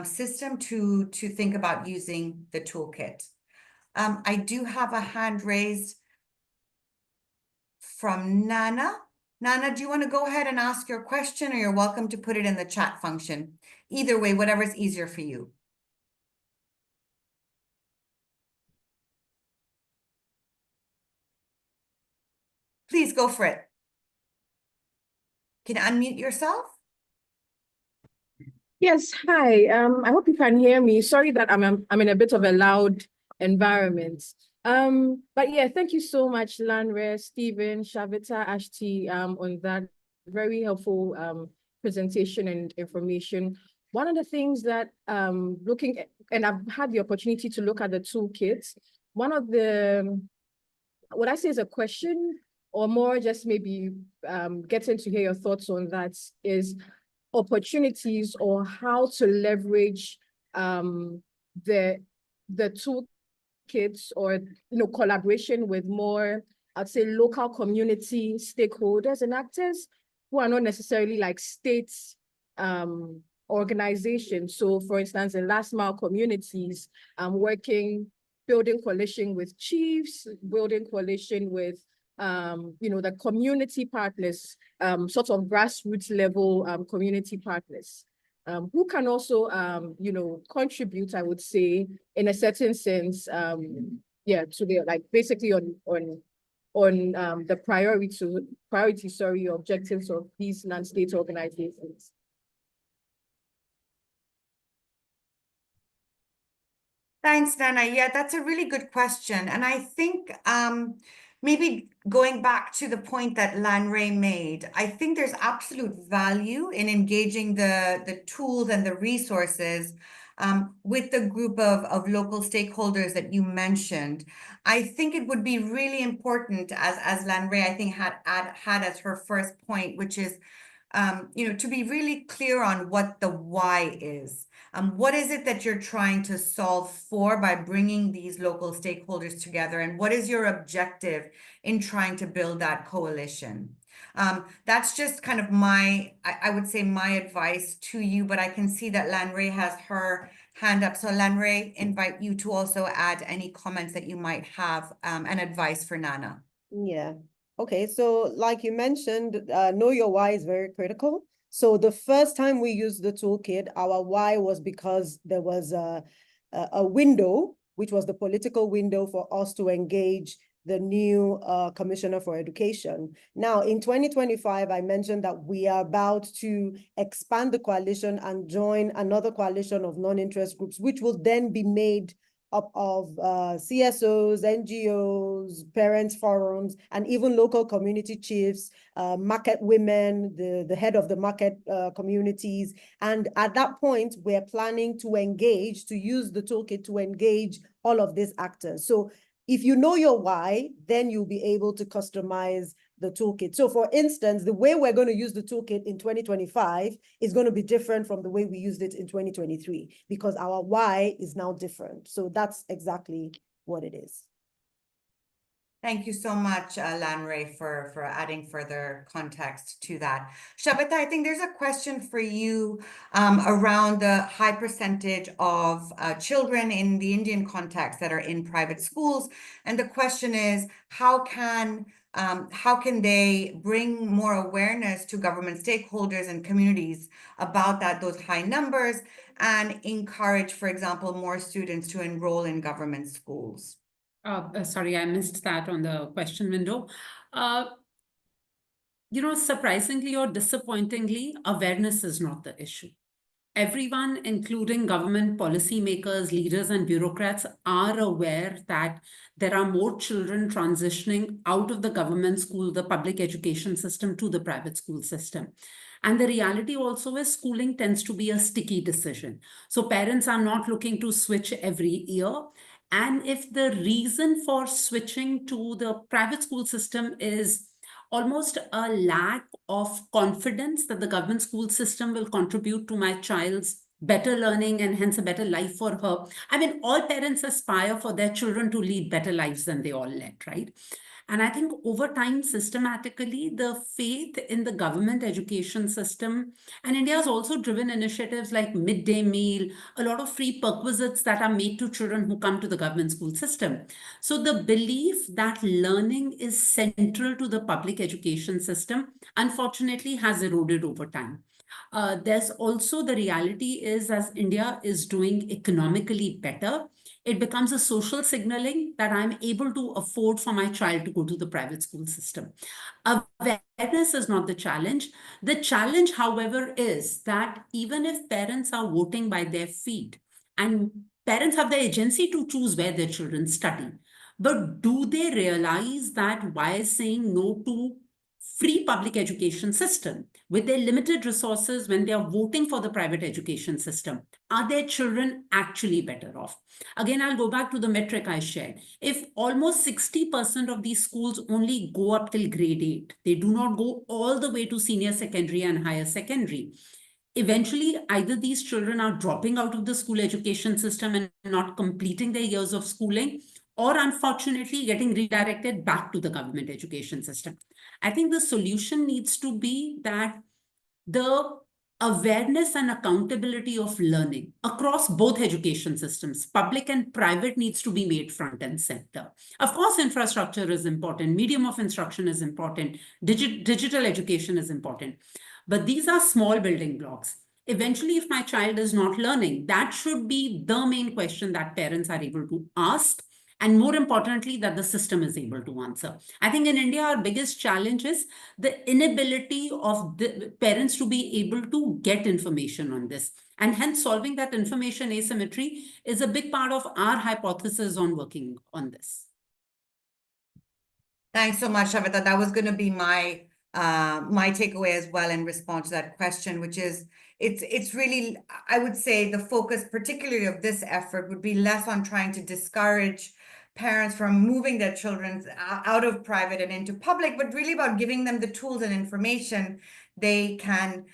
system to think about using the toolkit. I do have a hand raised from Nana. Nana, do you want to go ahead and ask your question, or you're welcome to put it in the chat function? Either way, whatever's easier for you. Please go for it. Can you unmute yourself? Yes, hi. I hope you can hear me. Sorry that I'm in a bit of a loud environment. But yeah, thank you so much, Lanre, Stephen, Shaveta, Ashti, on that very helpful presentation and information. One of the things that looking at, and I've had the opportunity to look at the toolkit, one of the, what I say is a question, or more just maybe getting to hear your thoughts on that, is opportunities or how to leverage the toolkits or collaboration with more, I'd say, local community stakeholders and actors who are not necessarily like state organizations. So for instance, in last mile communities, building coalition with chiefs, building coalition with the community partners, sort of grassroots level community partners, who can also, contribute, I would say, in a certain sense, to the, like, basically on the priority, objectives of these non-state organizations. Thanks, Nana. Yeah, that's a really good question. And I think maybe going back to the point that Lanre made, I think there's absolute value in engaging the tools and the resources with the group of local stakeholders that you mentioned. I think it would be really important, as Lanre, I think, had as her first point, which is to be really clear on what the why is. What is it that you're trying to solve for by bringing these local stakeholders together? And what is your objective in trying to build that coalition? That's just kind of I would say my advice to you, but I can see that Lanre has her hand up. So Lanre, invite you to also add any comments that you might have and advice for Nana. Yeah. Okay, so like you mentioned, know your why is very critical. So the first time we used the toolkit, our why was because there was a window, which was the political window for us to engage the new Commissioner for Education. Now, in 2025, I mentioned that we are about to expand the coalition and join another coalition of non-interest groups, which will then be made up of CSOs, NGOs, parents forums, and even local community chiefs, market women, the head of the market communities. And at that point, we're planning to use the toolkit to engage all of these actors. So if you know your why, then you'll be able to customize the toolkit. So for instance, the way we're going to use the toolkit in 2025 is going to be different from the way we used it in 2023 because our why is now different. So that's exactly what it is. Thank you so much, Lanre, for adding further context to that. Shaveta, I think there's a question for you around the high percentage of children in the Indian context that are in private schools. And the question is, how can they bring more awareness to government stakeholders and communities about those high numbers and encourage, for example, more students to enroll in government schools? Sorry, I missed that on the question window. Surprisingly or disappointingly, awareness is not the issue. Everyone, including government policymakers, leaders, and bureaucrats, are aware that there are more children transitioning out of the government school, the public education system, to the private school system. And the reality also is schooling tends to be a sticky decision. So parents are not looking to switch every year. And if the reason for switching to the private school system is almost a lack of confidence that the government school system will contribute to my child's better learning and hence a better life for her. I mean, all parents aspire for their children to lead better lives than they all led, right? And I think over time, systematically, the faith in the government education system, and India has also driven initiatives like midday meal, a lot of free perquisites that are made to children who come to the government school system. So the belief that learning is central to the public education system, unfortunately, has eroded over time. There's also the reality is as India is doing economically better, it becomes a social signaling that I'm able to afford for my child to go to the private school system. Awareness is not the challenge. The challenge, however, is that even if parents are voting by their feet and parents have the agency to choose where their children study, but do they realize that while saying no to free public education system with their limited resources when they are voting for the private education system, are their children actually better off? Again, I'll go back to the metric I shared. If almost 60% of these schools only go up till grade 8, they do not go all the way to senior secondary and higher secondary. Eventually, either these children are dropping out of the school education system and not completing their years of schooling, or unfortunately getting redirected back to the government education system. I think the solution needs to be that the awareness and accountability of learning across both education systems, public and private, needs to be made front and center. Of course, infrastructure is important, medium of instruction is important, digital education is important, but these are small building blocks. Eventually, if my child is not learning, that should be the main question that parents are able to ask. And more importantly, that the system is able to answer. I think in India, our biggest challenge is the inability of the parents to be able to get information on this. And hence solving that information asymmetry is a big part of our hypothesis on working on this. Thanks so much, Shaveta. That was going to be my takeaway as well in response to that question, which is it's really, I would say the focus particularly of this effort would be less on trying to discourage parents from moving their children out of private and into public, but really about giving them the tools and information they can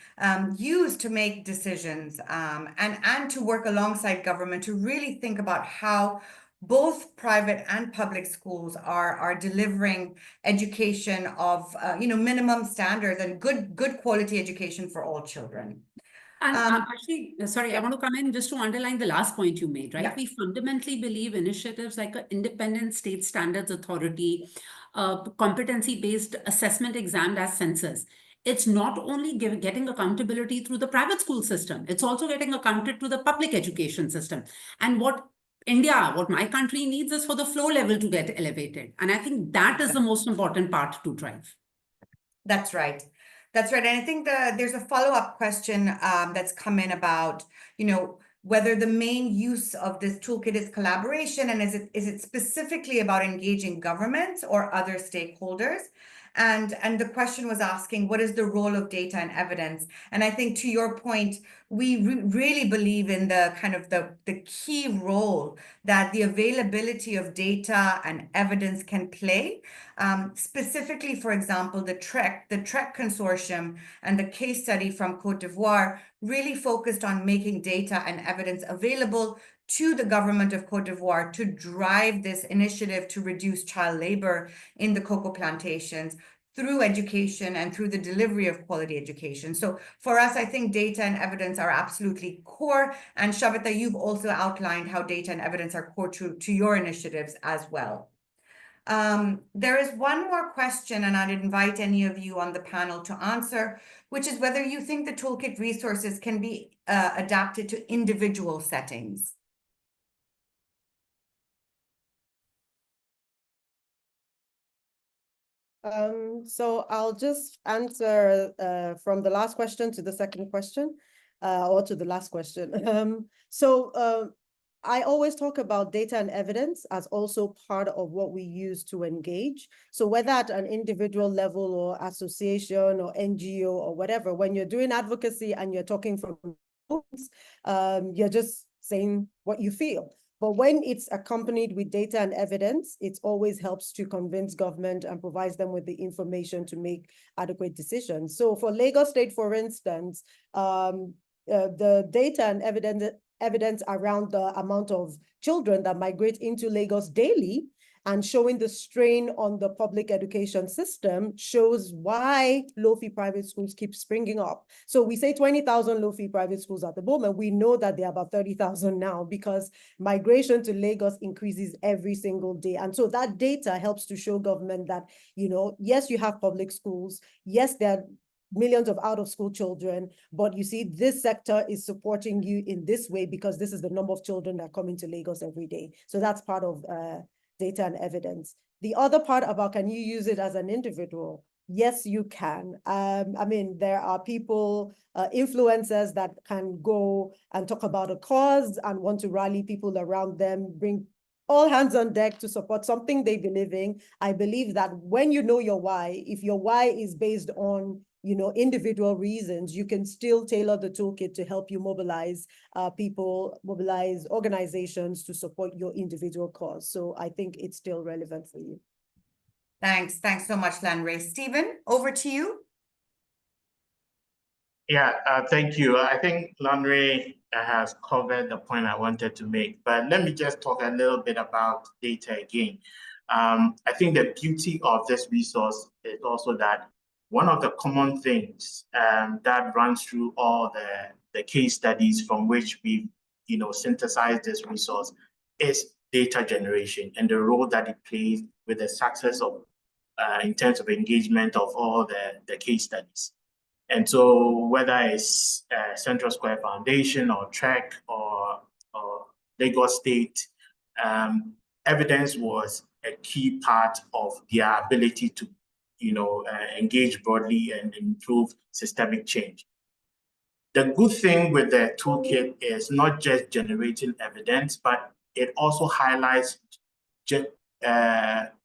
use to make decisions and to work alongside government to really think about how both private and public schools are delivering education of minimum standards and good quality education for all children. And actually, sorry, I want to come in just to underline the last point you made, right? Yeah. We fundamentally believe initiatives like an independent state standards authority, competency-based assessment exam as census. It's not only getting accountability through the private school system, it's also getting accounted to the public education system. And what my country needs is for the flow level to get elevated. And I think that is the most important part to drive. That's right. That's right. And I think there's a follow-up question that's come in about, whether the main use of this toolkit is collaboration, and is it specifically about engaging governments or other stakeholders? And the question was asking, what is the role of data and evidence? And I think to your point, we really believe in the kind of the key role that the availability of data and evidence can play. Specifically, for example, the TREC consortium and the case study from Côte d'Ivoire really focused on making data and evidence available to the government of Côte d'Ivoire to drive this initiative to reduce child labor in the cocoa plantations through education and through the delivery of quality education. So for us, I think data and evidence are absolutely core. And Shaveta, you've also outlined how data and evidence are core to your initiatives as well. There is one more question, and I'd invite any of you on the panel to answer, which is whether you think the toolkit resources can be adapted to individual settings. So I'll just answer from the last question to the second question, or to the last question. I always talk about data and evidence as also part of what we use to engage. So whether at an individual level or association or NGO or whatever, when you're doing advocacy and you're talking from you're just saying what you feel. But when it's accompanied with data and evidence, it always helps to convince government and provides them with the information to make adequate decisions. So for Lagos State, for instance, the data and evidence around the amount of children that migrate into Lagos daily and showing the strain on the public education system shows why low-fee private schools keep springing up. So we say 20,000 low-fee private schools at the moment. We know that they're about 30,000 now because migration to Lagos increases every single day. And so that data helps to show government that, yes, you have public schools. Yes, there are millions of out-of-school children, but you see, this sector is supporting you in this way because this is the number of children that come into Lagos every day. So that's part of data and evidence. The other part about, can you use it as an individual? Yes, you can. I mean, there are people, influencers that can go and talk about a cause and want to rally people around them, bring all hands on deck to support something they believe in. I believe that when you know your why, if your why is based on individual reasons, you can still tailor the toolkit to help you mobilize people, mobilize organizations to support your individual cause. So I think it's still relevant for you. Thanks. Thanks so much, Lanre. Stephen, over to you. Yeah, thank you. I think Lanre has covered the point I wanted to make, but let me just talk a little bit about data again. I think the beauty of this resource is also that one of the common things that runs through all the case studies from which we've synthesized this resource is data generation and the role that it plays with the success of in terms of engagement of all the case studies. And so whether it's Central Square Foundation or TREC or Lagos State, evidence was a key part of their ability to engage broadly and improve systemic change. The good thing with the toolkit is not just generating evidence, but it also highlights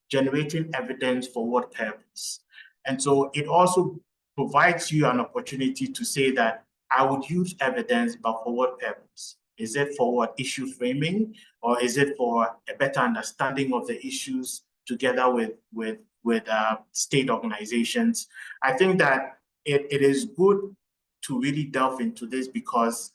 generating evidence for what purpose? And so it also provides you an opportunity to say that I would use evidence, but for what purpose? Is it for what issue framing, or is it for a better understanding of the issues together with state organizations? I think that it is good to really delve into this because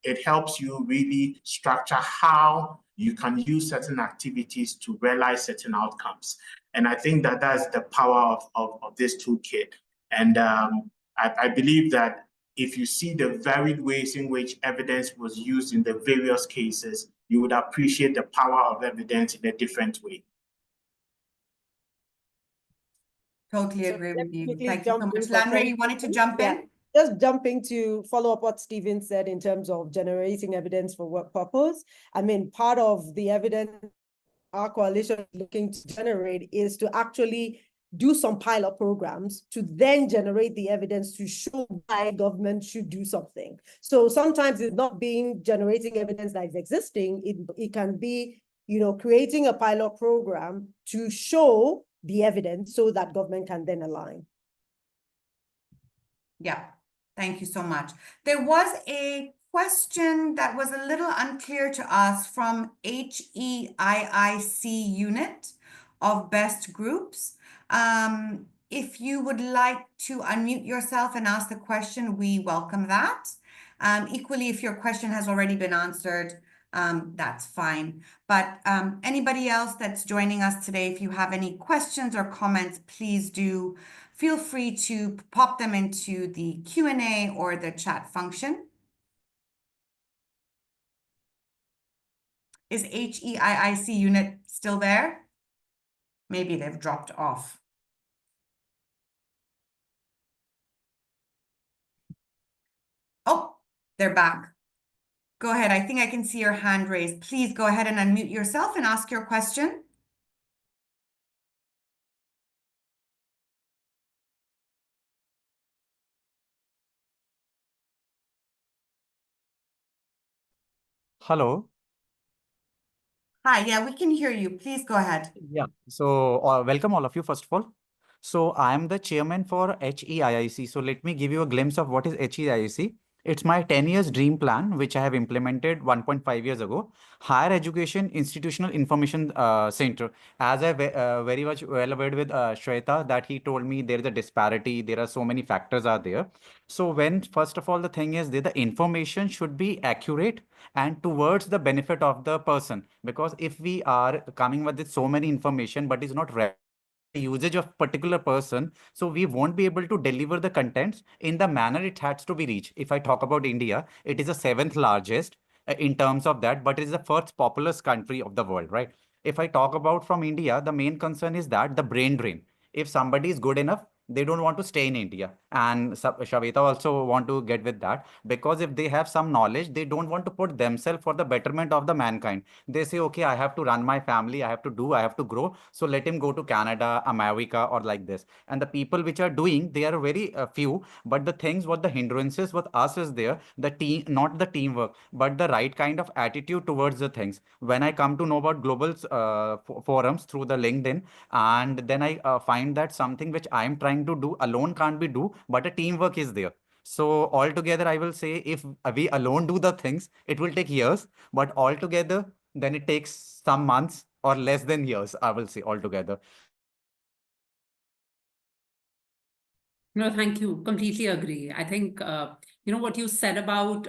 it helps you really structure how you can use certain activities to realize certain outcomes. And I think that that's the power of this toolkit. And I believe that if you see the varied ways in which evidence was used in the various cases, you would appreciate the power of evidence in a different way. Totally So agree let with me you. quickly Thank you so jump in much. for Lanre, you 10 wanted to seconds? jump Yeah. in? Just jumping to follow up what Stephen said in terms of generating evidence for what purpose. I mean, part of the evidence our coalition is looking to generate is to actually do some pilot programs to then generate the evidence to show why government should do something. So sometimes it's not being generating evidence that is existing. It can be, creating a pilot program to show the evidence so that government can then align. Yeah, thank you so much. There was a question that was a little unclear to us from HEIIC unit of best groups. If you would like to unmute yourself and ask the question, we welcome that. Equally, if your question has already been answered, that's fine. But anybody else that's joining us today, if you have any questions or comments, please do feel free to pop them into the Q&A or the chat function. Is HEIIC unit still there? Maybe they've dropped off. Oh, they're back. Go ahead. I think I can see your hand raised. Please go ahead and unmute yourself and ask your question. Hello. Hi, yeah, we can hear you. Please go ahead. Yeah. So welcome all of you, first of all. So I am the chairman for HEIIC. So let me give you a glimpse of what is HEIIC. It's my 10 years dream plan, which I have implemented 1.5 years ago. Higher Education Institutional Information Center. As I very much well aware with Shweta, that he told me there is a disparity. There are so many factors are there. So when, first of all, the thing is that the information should be accurate and towards the benefit of the person. Because if we are coming with so many information, but is not usage of particular person, so we won't be able to deliver the contents in the manner it has to be reached. If I talk about India, it is the 7th largest in terms of that, but it is the first populous country of the world, right? If I talk about from India, the main concern is that the brain drain. If somebody is good enough, they don't want to stay in India. And Shaveta also want to get with that, because if they have some knowledge, they don't want to put themselves for the betterment of the mankind. They say, okay, I have to run my family, I have to grow. So let him go to Canada, America, or like this. And the people which are doing, they are very few. But the things, what the hindrances with us is there, the team, not the teamwork, but the right kind of attitude towards the things. When I come to know about global forums through the LinkedIn, and then I find that something which I am trying to do alone can't be do, but a teamwork is there. So altogether, I will say if we alone do the things, it will take years, but altogether, then it takes some months or less than years, I will say altogether. No, thank you. Completely agree. I think, what you said about,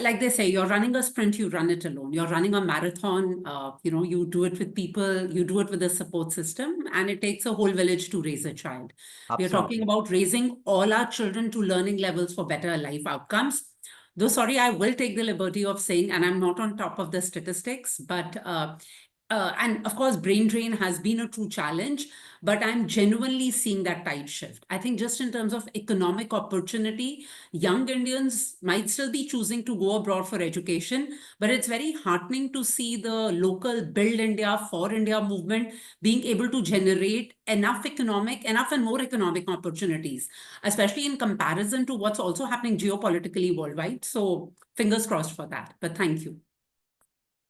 like they say, you're running a sprint, you run it alone. You're running a marathon, you do it with people, you do it with a support system, and it takes a whole village to raise a child. We're talking about raising all our children to learning levels for better life outcomes. Though, sorry, I will take the liberty of saying, and I'm not on top of the statistics, but and of course, brain drain has been a true challenge, but I'm genuinely seeing that tide shift. I think just in terms of economic opportunity, young Indians might still be choosing to go abroad for education, but it's very heartening to see the local Build India, for India movement being able to generate enough and more economic opportunities, especially in comparison to what's also happening geopolitically worldwide. So fingers crossed for that, but thank you.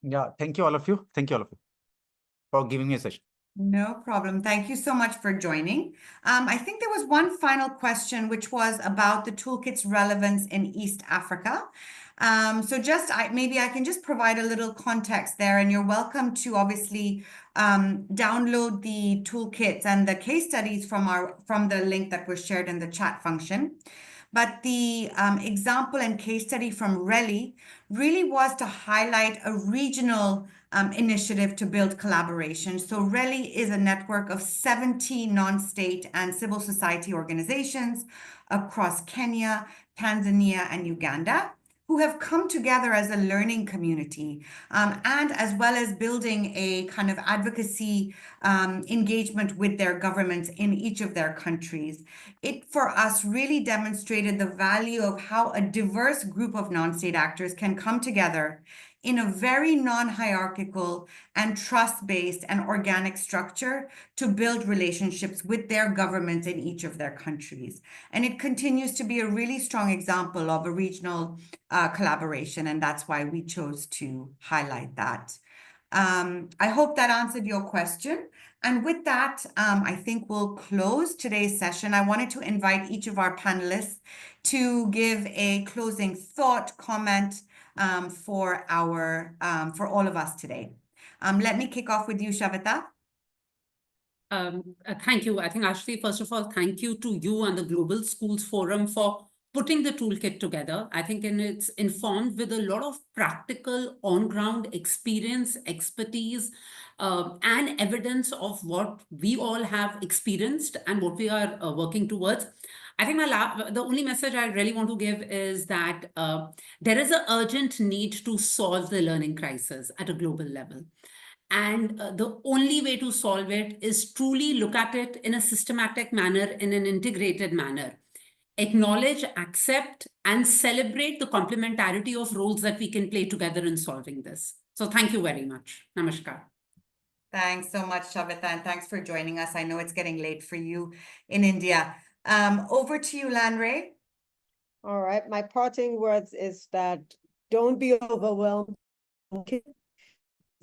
Yeah, thank you all of you. Thank you all of you. for giving me a session. No problem. Thank you so much for joining. I think there was one final question, which was about the toolkit's relevance in East Africa. So maybe I can just provide a little context there, and you're welcome to obviously download the toolkits and the case studies from the link that was shared in the chat function. But the example and case study from Reli really was to highlight a regional initiative to build collaboration. So Reli is a network of 70 non-state and civil society organizations across Kenya, Tanzania, and Uganda, who have come together as a learning community, and as well as building a kind of advocacy engagement with their governments in each of their countries. It, for us, really demonstrated the value of how a diverse group of non-state actors can come together in a very non-hierarchical and trust-based and organic structure to build relationships with their governments in each of their countries. And it continues to be a really strong example of a regional collaboration, and that's why we chose to highlight that. I hope that answered your question. And with that, I think we'll close today's session. I wanted to invite each of our panelists to give a closing thought, comment, for all of us today. Let me kick off with you, Shaveta. Thank you. I think, Ashti, first of all, thank you to you and the Global Schools Forum for putting the toolkit together. I think it's informed with a lot of practical on-ground experience, expertise, and evidence of what we all have experienced and what we are working towards. I think the only message I really want to give is that there is an urgent need to solve the learning crisis at a global level. And the only way to solve it is truly look at it in a systematic manner, in an integrated manner. Acknowledge, accept, and celebrate the complementarity of roles that we can play together in solving this. So thank you very much. Namaskar. Thanks so much, Shaveta, and thanks for joining us. I know it's getting late for you in India. Over to you, Lanre. All right, my parting words is that don't be overwhelmed.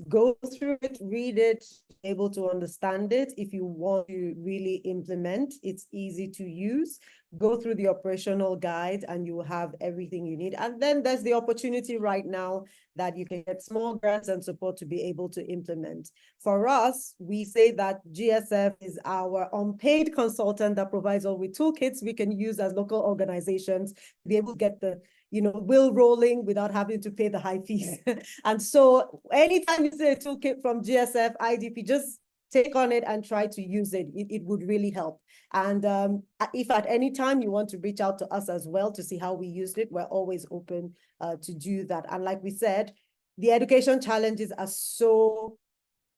Go through it, read it, able to understand it. If you want to really implement, it's easy to use. Go through the operational guide and you will have everything you need. And then there's the opportunity right now that you can get small grants and support to be able to implement. For us, we say that GSF is our unpaid consultant that provides all with toolkits we can use as local organizations to be able to get the wheel rolling without having to pay the high fees. And so anytime you see a toolkit from GSF, IDP, just take on it and try to use it. It would really help. And if at any time you want to reach out to us as well to see how we used it, we're always open to do that. And like we said, the education challenges are so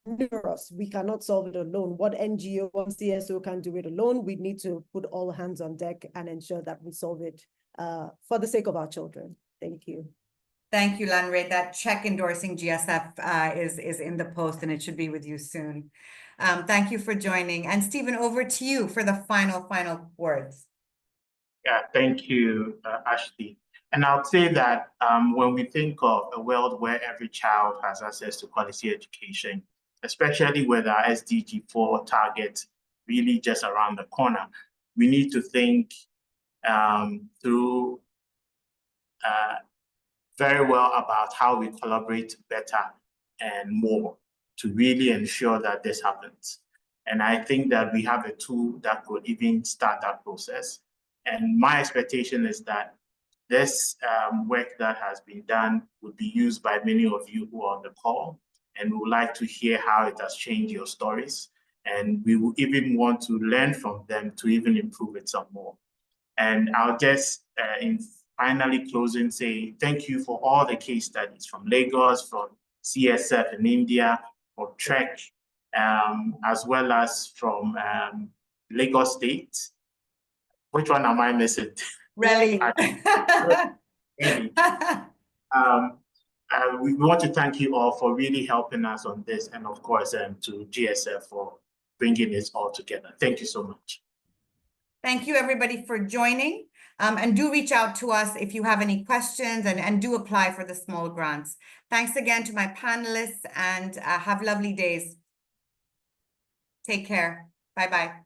numerous. We cannot solve it alone. What NGO, what CSO can do it alone? We need to put all hands on deck and ensure that we solve it for the sake of our children. Thank you. Thank you, Lanre. That check endorsing GSF is in the post, and it should be with you soon. Thank you for joining. And Stephen, over to you for the final words. Yeah, thank you, Ashley. And I'll say that when we think of a world where every child has access to quality education, especially with our SDG4 target really just around the corner, we need to think through very well about how we collaborate better and more to really ensure that this happens. And I think that we have a tool that could even start that process. And my expectation is that this work that has been done would be used by many of you who are on the call, and we would like to hear how it has changed your stories. And we will even want to learn from them to even improve it some more. And I'll just, in finally closing, say thank you for all the case studies from Lagos, from CSF in India, from TREC, as well as from Lagos State. Which one am I missing? Really? We want to thank you all for really helping us on this, and of course, to GSF for bringing this all together. Thank you so much. Thank you, everybody, for joining. And do reach out to us if you have any questions, and do apply for the small grants. Thanks again to my panelists, and have lovely days. Take care. Bye-bye.